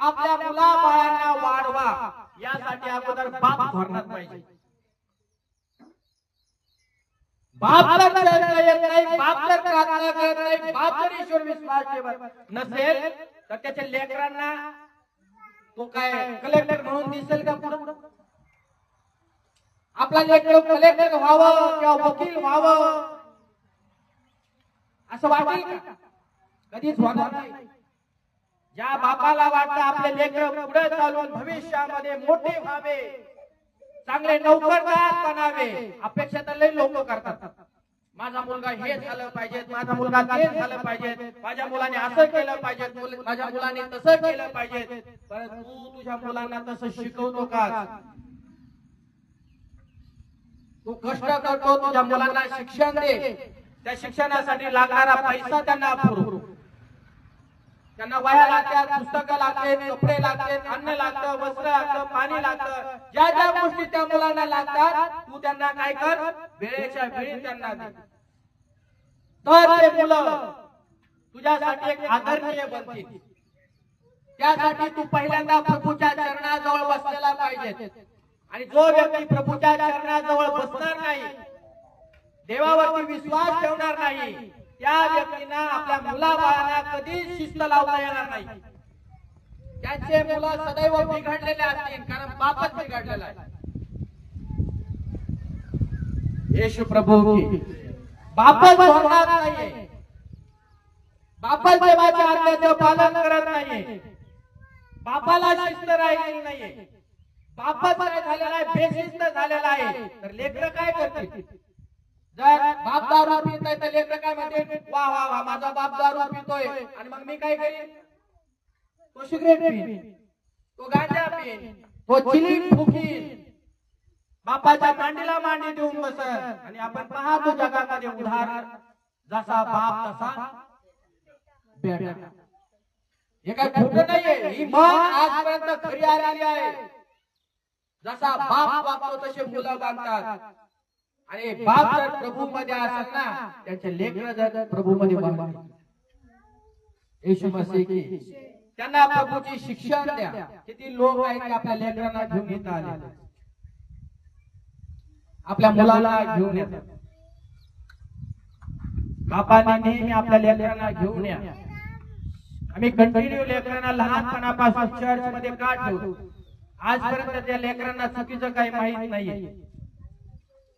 आपल्या मुला बाळांना वाढवा यासाठी अगोदर बाप धोरणात पाहिजे। बाप जर प्रयत्न येत नाही, बाप जर प्रार्थना करत नाही, बाप जर ईश्वर विश्वास ठेवत नसेल तर त्याच्या लेकरांना तो काय कलेक्टर म्हणून दिसेल का पुढे? आपला लेकर कलेक्टर व्हावं किंवा वकील व्हावं असं वाटेल का? कधीच होणार नाही। ज्या बापाला वाटतं आपले लेकर पुढे चालून भविष्यामध्ये मोठे व्हावे, चांगले नोकरदार बनावे, अपेक्षा तर लई लोक करतात। माझा मुलगा हे झालं पाहिजे, माझा मुलगा ते झालं पाहिजे, माझ्या मुलाने असं केलं पाहिजे, माझ्या मुलाने तसं केलं पाहिजे। परंतु तू तुझ्या मुलांना तसं शिकवतो का? तू कष्ट करतो, तुझ्या मुलांना शिक्षण दे, त्या शिक्षणासाठी लागणारा पैसा त्यांना पुरव, त्यांना वह्या लागतात, पुस्तकं लागतात, कपडे लागतात, अन्न लागतं, वस्त्र लागतं, पाणी लागतं, ज्या ज्या गोष्टी त्या मुलांना लागतात तू त्यांना काय कर, वेळेच्या वेळी त्यांना दे। तर ते मुलं तुझ्यासाठी एक आदरणीय बनतील। त्यासाठी तू पहिल्यांदा प्रभूच्या चरणाजवळ बसलेला पाहिजे। आणि जो व्यक्ती प्रभूच्या चरणाजवळ बसणार नाही, देवावरती विश्वास ठेवणार नाही, त्या व्यक्तींना आपल्या मुलाबाळांना कधीच शिस्त लावता येणार नाही। त्यांचे मुलं सदैव बिघडलेले असतील, कारण बापच बिघडलेला आहे। येशू प्रभू की बापच धोरणात नाहीये, बापच देवाच्या आज्ञेचं पालन करत नाहीये, बापाला शिस्त राहिलेली नाहीये, बापच काय झालेला आहे, बेशिस्त झालेला आहे, तर लेकरं काय करतील? जर बाप दारू पितोय तर लेकरं काय म्हणते, वा वा वा माझा बाप दारू पितोय, आणि मग मी काय करीन? तो सिगरेट पिईन, तो गांजा पिईन, तो चिलीम फुकीन, बापाच्या मांडीला मांडी देऊन बसत। आणि आपण पाहतो जगामध्ये उदाहरण, जसा बाप तसा बेटा। हे काय खोटं नाहीये, ही म्हण आजपर्यंत खरी आलेली आहे। जसा बाप वागतो तसे मुलं वागतात। आणि बाप जर प्रभू मध्ये असेल ना, त्यांचे लेकर जर प्रभू मध्ये वागतील, येशू मसीह की त्यांना प्रभूची शिक्षण द्या। किती लोक आहेत की आपल्या लेकरांना घेऊन येत आले, आपल्या मुलाला घेऊन येतात। बापाने नेहमी आपल्या लेकरांना घेऊन या। आम्ही कंटिन्यू लेकरांना लहानपणापासून चर्च मध्ये का ठेवतो? आजपर्यंत त्या लेकरांना चुकीचं काही माहित नाहीये।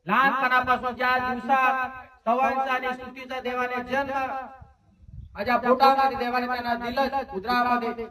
लहानपणापासून ज्या दिवसात तवांचा आणि स्तुतीचा देवाने जन्म माझ्या पोटामध्ये देवाने त्यांना दिलं, उदरामध्ये